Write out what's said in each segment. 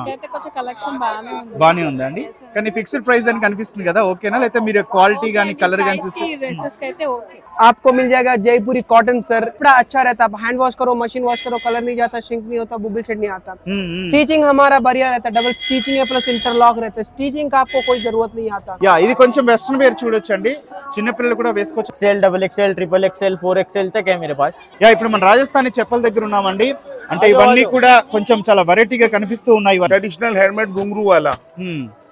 అయితే కొంచెం కలెక్షన్ బాగానే ఉంది. బానే ఉందండి. కానీ ఫిక్స్డ్ ప్రైస్ అని కనిపిస్తుంది కదా, ఓకేనా? లేకపోతే మీరు క్వాలిటీ గానీ కలర్ గానీ చూస్తే డ్రెస్సెస్ కి అయితే ఓకే. आपको मिल जाएगा जयपुरी कॉटन सर, बड़ा अच्छा रहता है, हैंड वॉश करो, मशीन वॉश करो, कलर नहीं जाता, श्रिंक नहीं होता, बुबल शेड नहीं आता। स्टिचिंग हमारा बढ़िया रहता है, डबल स्टिचिंग है प्लस इंटरलॉक रहता है, स्टिचिंग का आपको कोई जरूरत नहीं आता। యా ఇది కొంచెం వెస్టర్న్ వేర్ చూడొచ్చండి, చిన్న పిల్లలు కూడా వేసుకోవచ్చు. XL, XXL, XXL, 4XL तक है मेरे पास। యా ఇప్పుడు మన రాజస్థానీ చెప్పుల దగ్గర ఉన్నామండి. అంటే ఇవన్నీ కూడా కొంచెం చాలా వెరైటీగా కనిపిస్తూ ఉన్నాయి. ट्रेडिशनल हैंडमेड घुंघरू वाला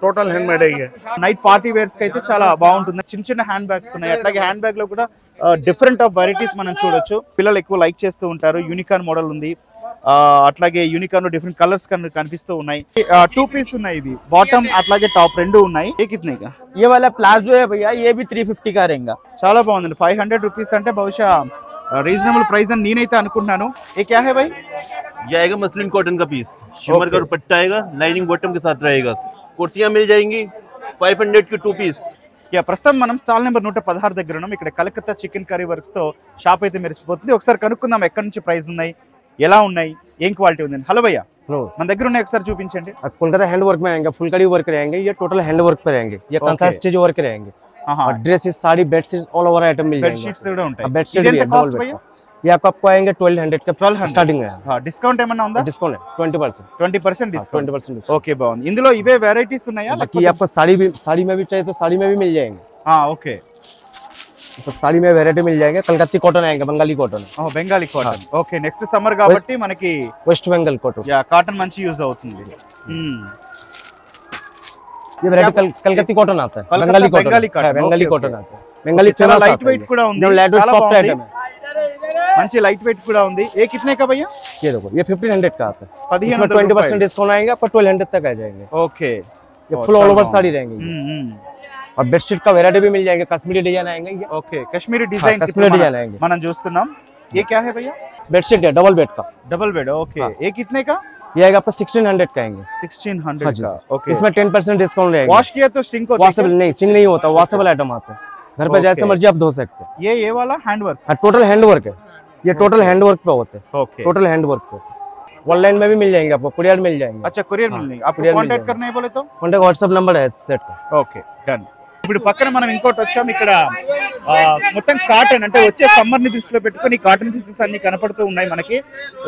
टोटल हैंडमेड है ये। నైట్ పార్టీ వేర్స్ కి అయితే చాలా బాగుంటుంది. చిన్న చిన్న హ్యాండ్ బ్యాగ్స్ ఉన్నాయి. అట్లాగే హ్యాండ్ బ్యాగ్ లో కూడా డిఫరెంట్ ఆఫ్ వెరైటీస్ మనం చూడొచ్చు. పిల్లలు ఎక్కువ లైక్ చేస్తూ ఉంటారు. యూనికార్న్ మోడల్ ఉంది, అట్లాగే యూనికార్న్ లో డిఫరెంట్ కలర్స్ కనిపిస్తూ ఉన్నాయి. 2 పీస్ ఉన్నాయి, ఇవి బాటమ్ అట్లాగే టాప్ రెండు ఉన్నాయి. ఏ కితనే కా? ये वाला प्लाजो है भैया, ये भी 350 का रहेगा। చాలా బాగుందండి. 500 రూపీస్ అంటే బహుశా రీజనబుల్ ప్రైస్ అని నేనైతే అనుకుంటున్నాను. ఏ క్యా హై భాయ్? ये आएगा मसलिन कॉटन का पीस, शिमर का दुपट्टा आएगा, लाइनिंग बॉटम के साथ रहेगा। कुर्तियां मिल जाएंगी 500 की 2 पीस। యా ప్రస్తుతం మనం స్టాల్ నెంబర్ 116 దగ్గర ఉన్నాం. ఇక్కడ కలకత్తా చికెన్ కర్రీ వర్క్స్ తో షాప్ అయితే మెరిసిపోతుంది. ఒకసారి కనుక్కుందాం ఎక్కడి నుంచి ప్రైస్ ఉన్నాయి, ఎలా ఉన్నాయి, ఏం క్వాలిటీ ఉంది. హలో భయ్యా, మన దగ్గర ఉన్నాయి ఒకసారి చూపించండి. कोलकाता हैंड वर्क में आएंगे, फुलकड़ी वर्क रहेंगे, ये टोटल हैंड वर्क पे रहेंगे, ये कंथा स्टिच वर्क रहेंगे, dresses, sari, bedsheet, all over item मिल जाएंगे। बेडशीट्स కూడా ఉంటాయి. बेडशीट भी है, डबल बेड का। ये आपको आएंगे 1200 का, 1200 स्टार्टिंग है। हां డిస్కౌంట్ ఏమన్నా ఉందా? डिस्काउंट है 20%, 20% డిస్కౌంట్, 20%। ఓకే బాగుంది. ఇందులో ఇవే వెరైటీస్ ఉన్నాయా? बाकी आपको साड़ी में भी चाहिए तो साड़ी में भी मिल जाएंगे। हां ఓకే, तो साड़ी में वैरायटी मिल जाएंगे। कलकत्ती कॉटन आएंगे, Bengali cotton, Bengali cotton. Okay, next summer కాబట్టి మనకి वेस्ट बंगाल कॉटन, యా కాటన్ మంచి యూజ్ అవుతుంది. ये वैरायटी कलकत्ती कॉटन आता है, बंगाली कॉटन, बंगाली कॉटन आता है, बंगाली చాలా లైట్ వెయిట్ కూడా ఉంది, लाइट वेट सॉफ्ट आइटम है, మంచి లైట్ వెయిట్ కూడా ఉంది. ఏ కితనే का भैया? ये देखो ये 1500 का आता है, 1500 20% डिस्काउंट आएगा, आपको 1200 तक आ जाएंगे। ओके, ये फुल ऑल ओवर साड़ी रहेंगी। और बेडशीट का वैरायटी भी मिल जाएंगे, कश्मीरी डिजाइन आएंगे, ये okay Kashmiri design, Kashmiri design आएंगे మనం చూస్తున్నాం. ये क्या है भैया? बेडशीट है डबल बेड का, डबल बेड. ओके, ये कितने का? ये आएगा आपको 1600 का आएंगे, 1600 का. ओके, इसमें 10% डिस्काउंट रहेगा। वॉश किया तो स्ट्रिंग होता है? वॉशेबल नहीं, सिंग नहीं होता, वॉशेबल आइटम आता है, घर पे जैसे मर्जी आप धो सकते हैं। ये वाला hand work, total hand work है, ये टोटल हैंड वर्क पे होते हैं, ओके टोटल हैंड वर्क पे। ऑनलाइन में भी मिल जाएंगे आपको, कुरियर मिल जाएंगे। अच्छा, कुरियर मिल जाएंगे, आपको courier मिल कांटेक्ट जाएगा। करना है बोले तो कॉन्टैक्ट व्हाट्सएप नंबर है सेट का। Okay done. ఇప్పుడు పక్కన మనం ఇంకోటి వచ్చాం. ఇక్కడ మొత్తం కాటన్, అంటే వచ్చే సమ్మర్ ని దృష్టిలో పెట్టుకొని కాటన్ పీసెస్ అన్ని కనపడుతూ ఉన్నాయి మనకి.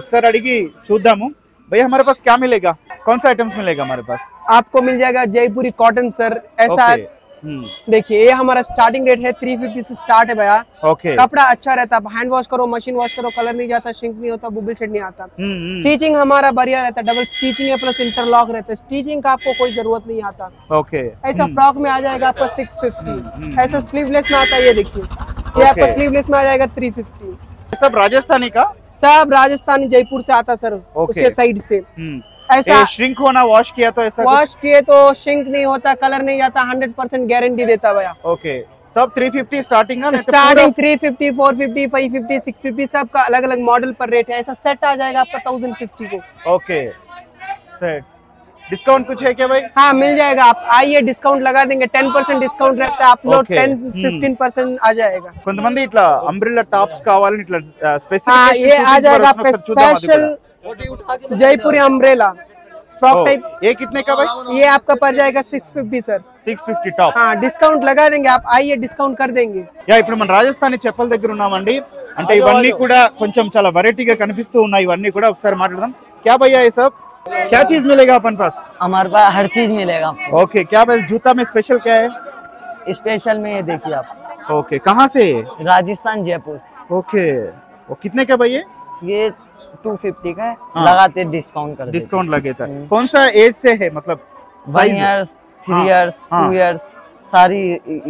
ఒకసారి అడిగి చూద్దాము. भैया हमारे पास क्या मिलेगा, कौन सा आइटम्स मिलेगा हमारे पास? आपको मिल जाएगा जयपुरी कॉटन सर, ऐसा देखिए ये हमारा स्टार्टिंग रेट है 350 से स्टार्ट है भैया। ओके, कपड़ा अच्छा रहता है, हैंड वॉश करो, मशीन वॉश करो, कलर नहीं जाता, श्रिंक नहीं होता, बुबल शेड नहीं आता। स्टिचिंग हमारा बढ़िया रहता है, डबल स्टिचिंग है प्लस इंटरलॉक रहता है, स्टिचिंग का आपको कोई जरूरत नहीं आता। ओके, ऐसा फ्रॉक में आ जाएगा आपको 650, ऐसा स्लीवलेस में आता है, ये देखिए ये आपको स्लीवलेस में आ जाएगा 350। सब राजस्थानी का? सब राजस्थानी जयपुर से आता सर, उसके साइड से। ऐसा श्रिंक होना, वॉश किया तो ऐसा वॉश किए तो श्रिंक नहीं होता, कलर नहीं जाता, 100% गारंटी देता भैया। ओके, सब 350 स्टार्टिंग है? स्टार्टिंग 350, 450, 550, 650 सबका अलग अलग मॉडल पर रेट है। ऐसा सेट आ जाएगा आपका 1050 को। ओके, सेट डिस्काउंट कुछ है क्या भाई? हाँ मिल जाएगा, आप आइए डिस्काउंट लगा देंगे, 10% डिस्काउंट रहता है, आप लोग 10-15% आ जाएगा। కొంతమంది ఇట్లా అంబ్రెల్లా టాప్స్ కావాలని ఇట్లా స్పెసిఫిక్. हाँ ये आ जाएगा आपका स्पेशल जयपुरी अम्ब्रेला फ्रॉक टाइप। ये कितने का भाई? ये आपका पड़ जाएगा 650 सर, 650 టాప్. हाँ डिस्काउंट लगा देंगे, आप आइए डिस्काउंट कर देंगे। యా ఇప్పుడు మన రాజస్థానీ చెప్పుల దగ్గర ఉన్నామండి. అంటే ఇవన్నీ కూడా కొంచెం చాలా వెరైటీగా కనిపిస్తూ ఉన్నాయి. ఇవన్నీ కూడా ఒకసారి మాట్లాడదాం. क्या भैया ये सब क्या चीज मिलेगा अपन पास? हमारे पास हर चीज मिलेगा आपको। ओके, क्या भाई जूता में स्पेशल क्या है? स्पेशल में ये देखिए आप, ओके, कहाँ से? राजस्थान जयपुर। ओके, वो कितने का भाई? ये 250 का है, हाँ। लगाते डिस्काउंट कर डिस्काउंट लगे था। कौन सा एज से है, मतलब 1 years, 3 years, 2 years, सारी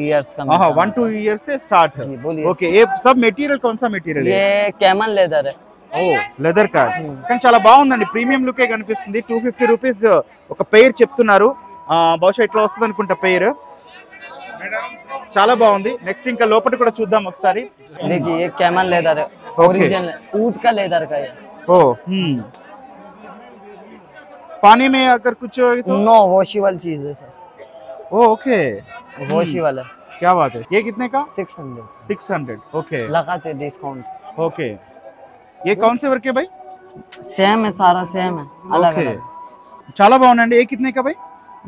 इयर्स का। हाँ, 1-2 years से स्टार्ट है। बोलिए। ओके, ये सब मटेरियल कौन सा मटेरियल है? ये कैमल लेदर है। ఓ లెదర్ కార్, కానీ చాలా బాగుందండి, ప్రీమియం లుకే కనిపిస్తుంది. 250 రూపీస్ ఒక పెయిర్ చెప్తున్నారు. బహుశా ఇట్లా వస్తుంది అనుకుంటా పెయిర్. చాలా బాగుంది. నెక్స్ట్ ఇంకా లోపల కూడా చూద్దాం ఒకసారి. देखिए ये कैमल लेदर है, ओरिजिनल ऊंट का लेदर का है। ओ पानी में अगर कुछ तो नो वॉशेबल चीज है सर। ओ ओके, वॉशेबल है। क्या बात है। ये कितने का? 600। 600, ओके लगाते डिस्काउंट। ओके, ये कौन से वर्क है भाई? सेम है, सारा सेम है, अलग ओके, अलग। చాలా బాగుందండి. ఏ కితనే కా భాయ్?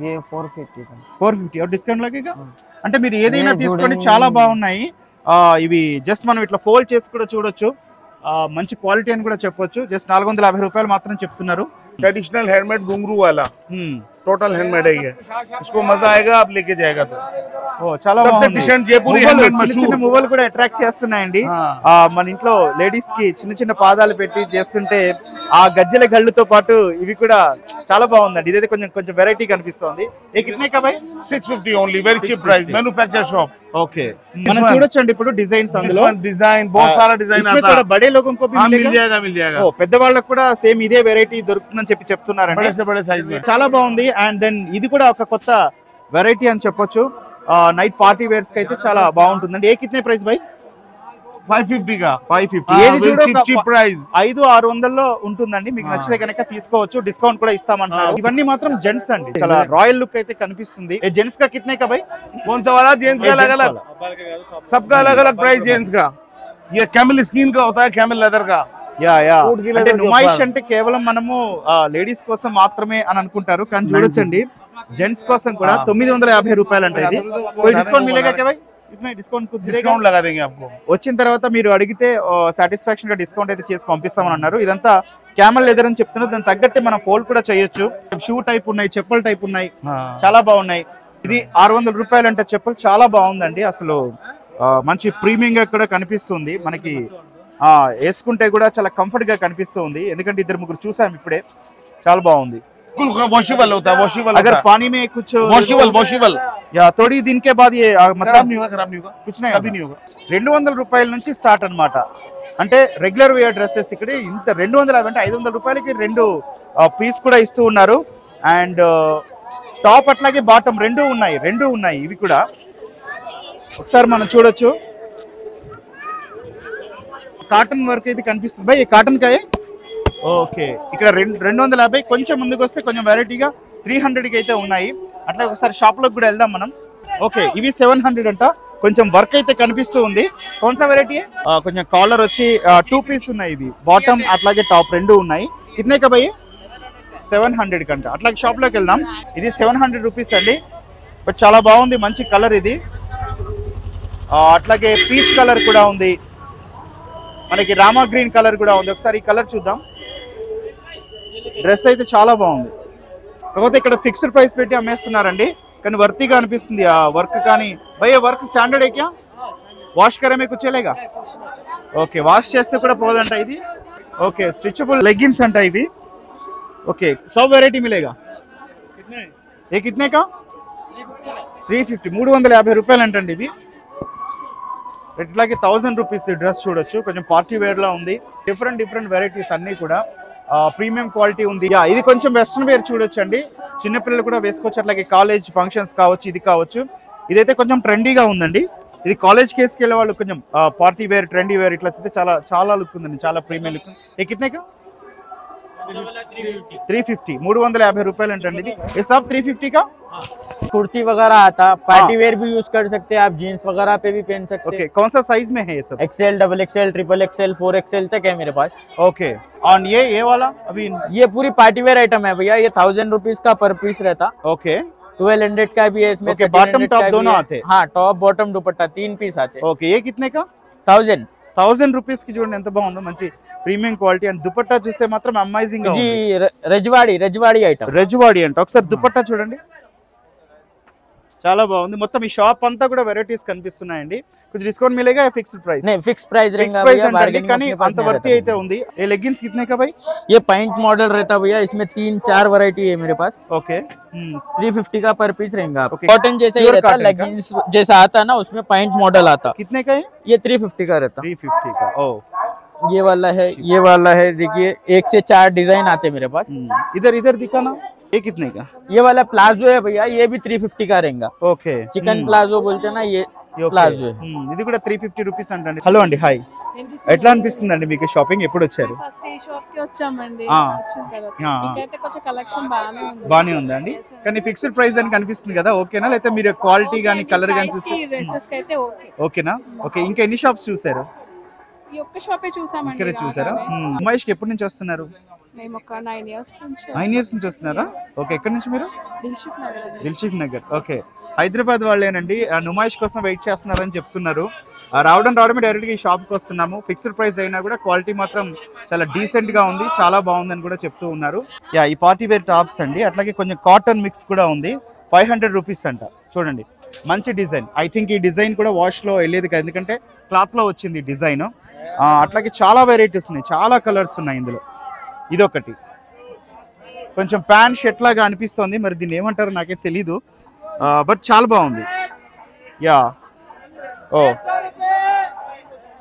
ये 450 का 450 और डिस्काउंट लगेगा? అంటే మీరు ये ఏదైనా తీసుకోండి, जुड़ेंगे చాలా బాగున్నాయి. ఇవి జస్ట్ మనం ఇట్లా ఫోల్డ్ చేసి కూడా చూడొచ్చు. మంచి క్వాలిటీ అని కూడా చెప్పొచ్చు. జస్ట్ 450 రూపాయలు మాత్రం చెప్తున్నారు. ट्रेडिशनल हैंडमेड घुंघरू वाला टोटल हैंडमेड है ये। इसको मजा आएगा आप लेके जाएगा तो। ఓ చాలా सबसे బాగుంది. डिसेंट जयपुरी మువ్వలు, हैंडमेड చిన్న చిన్న मशहूर। మువ్వలు కూడా అట్రాక్ట్ చేస్తున్నాయండి. మన ఇంట్లో లేడీస్ కి చిన్న చిన్న పాదాలు పెట్టి చేస్తుంటే ఆ గజ్జెల గళ్ళుతో పాటు ఇవి కూడా చాలా బాగుందండి. ఇదైతే కొంచెం కొంచెం వెరైటీ కనిపిస్తోంది. ఏ కితనే కా భాయ్? 650 only, very cheap price, manufacture shop. Okay, మనం చూడొచ్చండి ఇప్పుడు డిజైన్స్ అందులో. डिजाइन बहुत सारा डिजाइन इसमें आता थोड़ा है। बड़े लोगों को भी हाँ, मिल मिलेगा? जाएगा मिल जाएगा। ఓ పెద్దవాళ్ళకు కూడా సేమ్ ఇదే వెరైటీ దొరుకుతుందని చెప్పి చెప్తున్నారండి. बड़े से बड़े साइज में చాలా బాగుంది. అండ్ దెన్ ఇది కూడా ఒక కొత్త వెరైటీ అని చెప్పొచ్చు. నైట్ పార్టీ వేర్స్ కి అయితే చాలా బాగుంటుందండి. ఏ కితనే ప్రైస్ భాయ్? 550 का 550. ఏది वेरी చూడ चीप चीप प्राइस। 500-600 లో ఉంటుందండి. మీకు నచ్చితే కనుక తీసుకోవచ్చు, డిస్కౌంట్ కూడా ఇస్తామంటున్నారు. ఇవన్నీ మాత్రం జెంట్స్ అండి, చాలా రాయల్ లుక్ అయితే కనిపిస్తుంది. ఏ జెంట్స్ కా కితనే కా భాయ్? कौन सा वाला? जेंट्स का अलग अलग, सबका अलग अलग प्राइस जेंट्स का। ये कैमल स्किन का होता है, कैमल लेदर का। యా యా, Coat की అంటే leather के నుమాయిష్ ऊपर। అంటే కేవలం మనము లేడీస్ కోసం మాత్రమే అని అనుకుంటారు, కానీ చూడొచ్చండి జెంట్స్ కోసం కూడా 950 రూపాయలు అంటే ఇది. कोई डिस्काउंट मिलेगा क्या भाई? इसमें डिस्काउंट कुछ मिलेगा? डिस्काउंट लगा देंगे आपको। వచ్చిన తర్వాత మీరు అడిగితే సాటిస్ఫాక్షన్ గా డిస్కౌంట్ అయితే చేసి పంపిస్తామని అన్నారు. ఇదంతా క్యామల్ లెదర్ అని చెప్తున్నారు. దాని తగ్గట్టే మనం ఫోల్డ్ కూడా చేయొచ్చు. షూ టైప్ ఉన్నాయి, చెప్పుల టైప్ ఉన్నాయి, చాలా బాగున్నాయి. ఇది 600 రూపాయలు అంటే చెప్పులు చాలా బాగుందండి. అసలు మంచి ప్రీమియం గా కూడా కనిపిస్తుంది మనకి. వేసుకుంటే కూడా చాలా కంఫర్ట్ గా కనిపిస్తుంది. ఎందుకంటే ఇద్దరు ముగ్గురు చూసాం ఇప్పుడే, చాలా బాగుంది. वॉशेबल होता है, वॉशेबल। अगर पानी में कुछ वॉशेबल वॉशेबल या थोड़ी दिन के बाद ये खराब मतलब नहीं होगा, खराब नहीं होगा, कुछ नहीं कभी नहीं होगा। 200 రూపాయల నుంచి స్టార్ట్ అన్నమాట. అంటే రెగ్యులర్ వేర్ డ్రెస్సెస్ ఇక్కడ ఇంత 250 అంటే 500 రూపాయలకి 2 పీస్ కూడా ఇస్తూ ఉన్నారు. అండ్ టాప్ అట్లాగే బాటమ్ రెండు ఉన్నాయి ఇవి కూడా. ఒకసారి మనం చూడొచ్చు. కాటన్ వర్క్ అయితే కనిపిస్తుంది భయ్. కాటన్ కాయే ఓకే. ఇక్కడ 250. కొంచెం ముందుకు వస్తే కొంచెం వెరైటీగా 300కి అయితే ఉన్నాయి. అట్లా ఒకసారి షాప్ లోకి కూడా వెళ్దాం మనం. ఓకే, ఇవి 700 అంట. కొంచెం వర్క్ అయితే కనిపిస్తూ ఉంది. కౌన్సా వెరైటీ? కొంచెం కాలర్ వచ్చి 2 పీస్ ఉన్నాయి. ఇవి బాటమ్ అట్లాగే టాప్ రెండు ఉన్నాయి. కితనే కా భయ్య? 700 కంట. అట్లాగే షాప్ లోకి వెళ్దాం. ఇది 700 రూపీస్ అండి. బట్ చాలా బాగుంది, మంచి కలర్ ఇది. అట్లాగే పీచ్ కలర్ కూడా ఉంది, మనకి రామా గ్రీన్ కలర్ కూడా ఉంది. ఒకసారి ఈ కలర్ చూద్దాం. డ్రెస్ అయితే చాలా బాగుంది. కాకపోతే ఇక్కడ ఫిక్స్డ్ ప్రైస్ పెట్టి అమ్మేస్తున్నారండి, కానీ వర్తీగా అనిపిస్తుంది ఆ వర్క్. కానీ భయ్య వర్క్ స్టాండర్డ్ ఏక్యా? వాష్ కరేమే కుచ్ చలేగా? ఓకే, వాష్ చేస్తే కూడా పోదంట ఇది. ఓకే, స్ట్రిచబుల్ లెగ్గిన్స్ అంట ఇవి. ఓకే, सब వెరైటీ మిలేగా? ఏ కితనే కా? 350, 350 రూపాయలు అంటండి ఇవి. ఇట్లాగే 1000 రూపీస్ డ్రెస్ చూడొచ్చు. కొంచెం పార్టీ వేర్ లా ఉంది. డిఫరెంట్ వెరైటీస్ అన్ని కూడా ప్రీమియం క్వాలిటీ ఉంది. ఇది కొంచెం వెస్ట్రన్ వేర్ చూడొచ్చు అండి, చిన్నపిల్లలు కూడా వేసుకోవచ్చు. అట్లాగే కాలేజ్ ఫంక్షన్స్ కావచ్చు, ఇది కావచ్చు. ఇదైతే కొంచెం ట్రెండీగా ఉందండి. ఇది కాలేజ్ కేసుకి వెళ్ళే వాళ్ళు కొంచెం పార్టీ వేర్, ట్రెండీ వేర్ ఇట్లా చాలా లుక్ ఉందండి, చాలా ప్రీమియం లుక్. ఏ కితనే కా? 350, 350 రూపాయలు అంటండి ఇది. ये सब 350 का? कुर्ती वगैरह आता, पार्टी वेयर भी यूज कर सकते हैं आप, जीन्स वगैरह पे भी पहन सकते ओके, हैं। कौन सा साइज में है ये सब? XL, double XL, triple XL, 4XL तक है मेरे पास। ओके, और ये वाला अभी? ये पूरी पार्टी वेयर आइटम है भैया। ये 1000 रुपीज का पर पीस रहता। ओके, 1200 का भी है इसमें। Okay, bottom top दोनों आते? हाँ, टॉप बॉटम दुपट्टा 3 पीस आते। ओके, ये कितने का? 1000 రూపీస్ కి చూడండి ఎంత బాగుందో, మంచి ప్రీమియం క్వాలిటీ. అండ్ దుపట్టా చూస్తే మాత్రం అమేజింగ్ గా जी, ఉంది. रजवाड़ी आइटम। రజ్వాడి అంట. ఒకసారి దుపట్టా చూడండి, చాలా బాగుంది. మొత్తం ఈ షాప్ అంతా కూడా వెరైటీస్ కనిపిస్తున్నాయండి. కొంచెం డిస్కౌంట్ మిలేగా? Fixed price? नहीं, फिक्स प्राइस ఫిక్స్ रहेगा ప్రైస్ भैया, అంటే बार्गेनिंग కానీ अपने पास అంత नहीं వర్తి रहता అయితే ఉంది. ఏ లెగ్గిన్స్ కితనే కా భాయ్? ये पैंट मॉडल रहता भैया, इसमें 3-4 वैरायटी है मेरे पास। ఓకే, 350 का पर पीस रहेगा आपको। Okay. कॉटन जैसा ही Pure रहता, cotton का? लेगिंग्स जैसा आता है ना, उसमें पैंट मॉडल आता। कितने का है? ये 350 का रहता। 350 का। ओ, ये वाला है देखिए, 1 से 4 डिजाइन आते हैं मेरे पास। इधर दिखाना। ये कितने का? ये वाला प्लाजो है भैया, ये भी 350 का रहेगा। ఓకే, चिकन प्लाजो बोलते हैं ना, ये ప్లాజో. ఇది కూడా 350 రూపీస్ అంటండి. హలో అండి, హాయ్. ఎట్లా అనిపిస్తుందండి మీకు షాపింగ్? ఎప్పుడు వచ్చారు? ఫస్ట్ ఈ షాప్ కి వచ్చామండి. ఆ. వచ్చిన తర్వాత ఆ. ఇక్కడైతే కొంచెం కలెక్షన్ బాగానే బానే ఉందండి, కానీ ఫిక్స్డ్ ప్రైస్ అని కనిపిస్తుంది కదా, ఓకేనా? లేకపోతే మీరు క్వాలిటీ గానీ కలర్ గానీ చూస్తే డ్రెస్సెస్ కి అయితే ఓకే. ఓకేనా? ఓకే, ఇంకా ఎన్ని షాప్స్ చూసారు? ఈ ఒక్క షాపే చూసామండి. ఇక్కడ చూసారా? ఉమేష్ కి ఎప్పటి నుంచి వస్తున్నారు? మేము ఒక 9 years నుంచి 9 years నుంచి వస్తున్నారా? ఓకే, ఎక్కడి నుంచి మీరు? దిల్షుక్ నగర్ అండి. దిల్షుక్ నగర్. ఓకే, హైదరాబాద్ వాళ్ళేనండి. నుమాయిష్ కోసం వెయిట్ చేస్తున్నారని చెప్తున్నారు. రావడమే డైరెక్ట్గా ఈ షాప్కి వస్తున్నాము. ఫిక్స్డ్ ప్రైస్ అయినా కూడా క్వాలిటీ మాత్రం చాలా డీసెంట్గా ఉంది, చాలా బాగుందని కూడా చెప్తూ ఉన్నారు. యా, ఈ పార్టీ వేర్ టాప్స్ అండి. అట్లాగే కొంచెం కాటన్ మిక్స్ కూడా ఉంది. 500 రూపీస్ అంట. చూడండి, మంచి డిజైన్. ఐ థింక్ ఈ డిజైన్ కూడా వాష్లో వెళ్ళేది కాదు, ఎందుకంటే క్లాత్లో వచ్చింది ఈ డిజైన్. అట్లాగే చాలా వెరైటీస్ ఉన్నాయి, చాలా కలర్స్ ఉన్నాయి ఇందులో. ఇదొకటి కొంచెం ప్యాంట్ షర్ట్ లాగా అనిపిస్తుంది, మరి దీన్ని ఏమంటారో నాకే తెలీదు, బట్ చాలా బాగుంది. యా, ఓ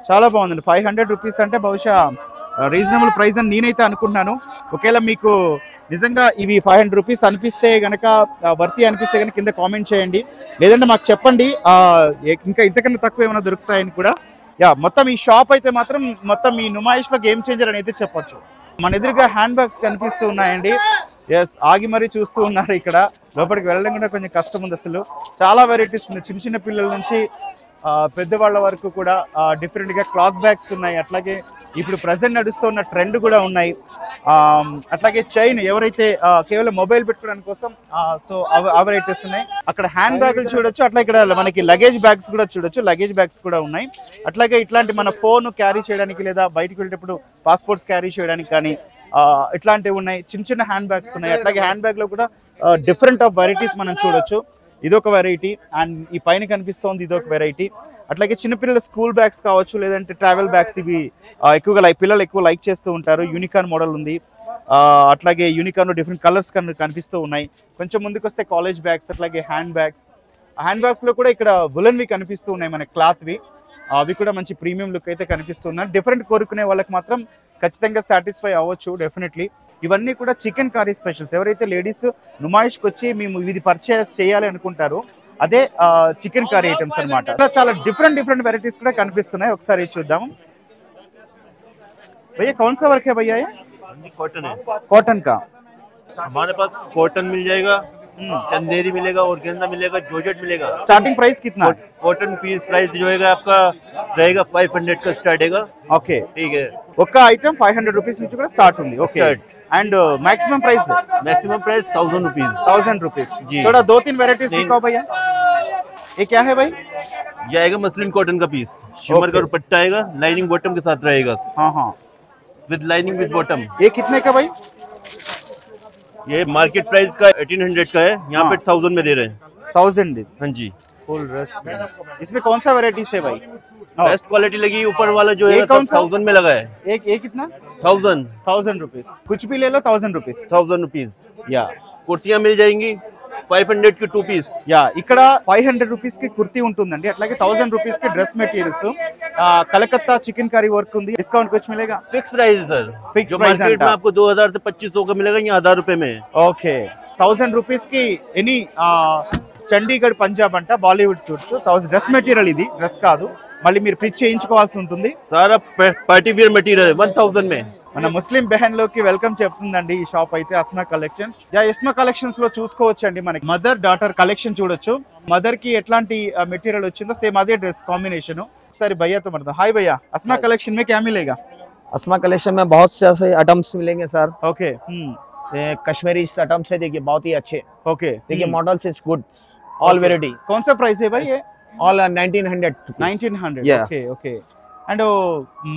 చాలా బాగుందండి. 500 రూపీస్ అంటే బహుశా రీజనబుల్ ప్రైస్ అని నేనైతే అనుకుంటున్నాను. ఒకవేళ మీకు నిజంగా ఇవి 500 రూపీస్ అనిపిస్తే కనుక, వర్తి అనిపిస్తే కనుక కింద కామెంట్ చేయండి, లేదంటే మాకు చెప్పండి ఇంకా ఇంతకన్నా తక్కువ ఏమైనా దొరుకుతాయని కూడా. యా, మొత్తం ఈ షాప్ అయితే మాత్రం మొత్తం ఈ నుమాయిష్లో గేమ్ చేంజర్ అని అయితే చెప్పొచ్చు. మన ఎదురుగా హ్యాండ్ బ్యాగ్స్ కనిపిస్తూ ఉన్నాయండి. ఎస్, ఆగి మరీ చూస్తూ ఉన్నారు. ఇక్కడ లోపలికి వెళ్ళడం కూడా కొంచెం కష్టం ఉంది. అసలు చాలా వెరైటీస్ ఉన్నాయి, చిన్న చిన్న పిల్లల నుంచి పెద్దవాళ్ళ వరకు కూడా డిఫరెంట్గా క్లాత్ బ్యాగ్స్ ఉన్నాయి. అట్లాగే ఇప్పుడు ప్రజెంట్ నడుస్తున్న ట్రెండ్ కూడా ఉన్నాయి. అట్లాగే చైన్, ఎవరైతే కేవలం మొబైల్ పెట్టుకోవడానికి కోసం, సో ఆ వెరైటీస్ ఉన్నాయి. అక్కడ హ్యాండ్ బ్యాగులు చూడొచ్చు, అట్లా ఇక్కడ మనకి లగేజ్ బ్యాగ్స్ కూడా చూడొచ్చు. లగేజ్ బ్యాగ్స్ కూడా ఉన్నాయి. అట్లాగే ఇట్లాంటి మన ఫోన్ క్యారీ చేయడానికి, లేదా బయటకు వెళ్ళేటప్పుడు పాస్పోర్ట్స్ క్యారీ చేయడానికి కానీ ఇట్లాంటివి ఉన్నాయి. చిన్న చిన్న హ్యాండ్ బ్యాగ్స్ ఉన్నాయి. అట్లాగే హ్యాండ్ బ్యాగ్లో కూడా డిఫరెంట్ ఆఫ్ వెరైటీస్ మనం చూడొచ్చు. ఇదొక వెరైటీ, అండ్ ఈ పైన కనిపిస్తోంది ఇదొక వెరైటీ. అట్లాగే చిన్నపిల్లల స్కూల్ బ్యాగ్స్ కావచ్చు, లేదంటే ట్రావెల్ బ్యాగ్స్, ఇవి ఎక్కువగా పిల్లలు ఎక్కువ లైక్ చేస్తూ ఉంటారు. యూనికార్న్ మోడల్ ఉంది. అట్లాగే యూనికార్న్ డిఫరెంట్ కలర్స్ కనిపిస్తూ ఉన్నాయి. కొంచెం ముందుకు వస్తే కాలేజ్ బ్యాగ్స్, అట్లాగే హ్యాండ్ బ్యాగ్స్లో కూడా ఇక్కడ వులన్వి కనిపిస్తూ ఉన్నాయి, మన క్లాత్వి. అవి కూడా మంచి ప్రీమియం లుక్ అయితే కనిపిస్తున్నాయి. డిఫరెంట్ కోరుకునే వాళ్ళకి మాత్రం ఖచ్చితంగా సాటిస్ఫై అవ్వచ్చు డెఫినెట్లీ. ఇవన్నీ కూడా చికెన్ కర్రీ స్పెషల్స్. ఎవరైతే లేడీస్ నుమాయిష్కి వచ్చి మేము ఇది పర్చేస్ చేయాలి అనుకుంటారో అదే చికెన్ కర్రీ ఐటమ్స్ అనమాట. చాలా డిఫరెంట్ వెరైటీస్ కూడా కనిపిస్తున్నాయి. ఒకసారి చూద్దాం. भैया कौन सा वर्क है भैया ये? कॉटन है। कॉटन का हमारे पास कॉटन मिल जाएगा, चंदेरी मिलेगा, ऑर्गेन्जा मिलेगा, जॉर्जेट मिलेगा। स्टार्टिंग प्राइस कितना? कॉटन पीस प्राइस जो है आपका रहेगा 500 का स्टार्ट है। ओके, ठीक है। ఒక్క ఐటమ్ 500 రూపీస్ నుంచి కూడా స్టార్ట్ ఉంది. Okay, and maximum price 1000 rupees. 1000 rupees जी। थोड़ा 2-3 वैरायटीज दिखाओ भैया। ये क्या है भाई? ये आएगा मसलिन कॉटन का पीस, शिमर का दुपट्टा आएगा, लाइनिंग बॉटम के साथ रहेगा। हाँ, विद लाइनिंग विद बॉटम। ये कितने का भाई? ये मार्केट प्राइस का 1800 का है, यहाँ पे 1000 में दे रहे हैं। 1000। हाँ जी। Full rush. इसमें कौन सा वैरायटीज है भाई? बेस्ट क्वालिटी लगी ऊपर वाला जो है ये कौन सा? 1000 में लगा है। एक कितना? 1000 रुपीस। कुछ भी ले लो 1000 रुपीस। 1000 रुपीज। या కుర్తియా మిల్ जाएंगी 500 की 2 पीस। యా, ఇక్కడ 500 రూపీస్ కి కుర్తీ ఉంటుందండి. అట్లాగే 1000 రూపీస్ కి dress materials. Calcutta chicken curry work ఉంది. डिस्काउंट कुछ मिलेगा? फिक्स प्राइस है सर। फिक्स जो प्राइस मार्केट में आपको 2000 से 2500 का मिलेगा, यहाँ 1000 रुपए में। ఓకే, 1000 రూపీస్ కి ఎనీ చండీగఢ్ పంజాబ్ అంట బాలీవుడ్ సూట్స్. 1000 dress material. ఇది డ్రెస్ కాదు, మళ్ళీ మీరు పిచ్ చేయించుకోవాల్సి ఉంటుంది. सारा पार्टी वियर मटेरियल 1000 में। మన ముస్లిం బెహన్ లోకి వెల్కమ్ చెప్తుందండి ఈ షాప్ అయితే, అస్మా కలెక్షన్స్. ఇస్మా కలెక్షన్స్ లో చూసుకోవచ్చు అండి, మనకి మదర్ డాటర్ కలెక్షన్ చూడొచ్చు. మదర్ కి ఎట్లాంటి మెటీరియల్ వచ్చిందో సేమ్ అదే డ్రెస్ కాంబినేషన్. సరే భయ్యాతో మాట్లాడదాం. హాయ్ భయ్యా, అస్మా కలెక్షన్ में क्या मिलेगा? अस्मा कलेक्शन में बहुत से ऐसे आइटम्स मिलेंगे सर। ओके, कश्मीरी आइटम्स है, देखिए बहुत ही अच्छे। ओके, देखिए models is good, all variety. कौन सा प्राइस है भाई ये? All 1900 1900। Yes. Okay okay, and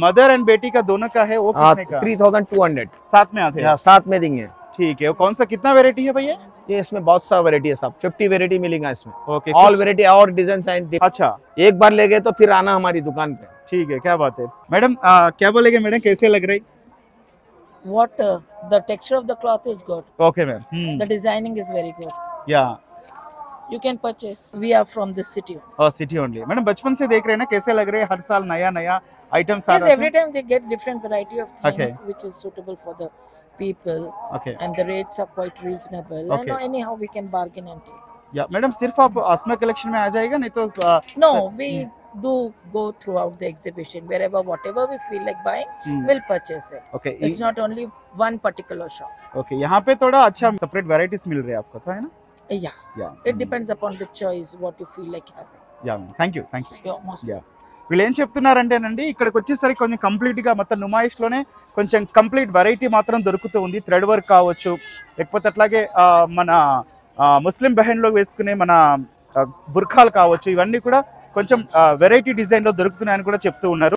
mother and बेटी का दोनों का है, वो कितने का? 3200 साथ में आते हैं? साथ में देंगे। ठीक है, कौन सा कितना वेरायटी है भैया? ये इसमें बहुत सा वेरायटी है सब, 50 वेरायटी मिलेगा इसमें। ओके, ऑल वेरायटी और डिजाइन साइन। अच्छा, एक बार ले गए तो फिर आना हमारी दुकान पे। ठीक है, क्या बात है मैडम। क्या बोलेंगे मैडम, कैसे लग रही? What the texture of the cloth is good. Okay ma'am, The designing is very good. या You can purchase. We are from this city. और सिटी ओनली। मैडम बचपन से देख रहे हैं ना, कैसे लग रहे हैं? हर साल नया नया आइटम्स आ Yes, रहा every time they get different variety of things Okay. which is suitable for the people, okay, and the rates are quite reasonable. Okay. And anyhow we can bargain and take. या madam सिर्फ आप अस्मा collection में आ जाएगा, नहीं तो No, we do go throughout the exhibition. Wherever whatever we feel like buying, we'll purchase it. Okay It's not only one particular shop. Okay, यहाँ पे थोड़ा अच्छा सेपरेट वैरायटीज मिल रही है आपको, तो है ना? Yeah. या It depends upon the choice what you feel like having. या थैंक यू। You're most या వీళ్ళు ఏం చెప్తున్నారంటేనండి ఇక్కడికి వచ్చేసరికి కొంచెం కంప్లీట్గా మొత్తం నుమాయిష్లోనే కొంచెం కంప్లీట్ వెరైటీ మాత్రం దొరుకుతూ ఉంది. థ్రెడ్ వర్క్ కావచ్చు, లేకపోతే అట్లాగే మన ముస్లిం బెహన్లో వేసుకునే మన బుర్ఖాలు కావచ్చు, ఇవన్నీ కూడా కొంచెం వెరైటీ డిజైన్లో దొరుకుతున్నాయని కూడా చెప్తూ ఉన్నారు.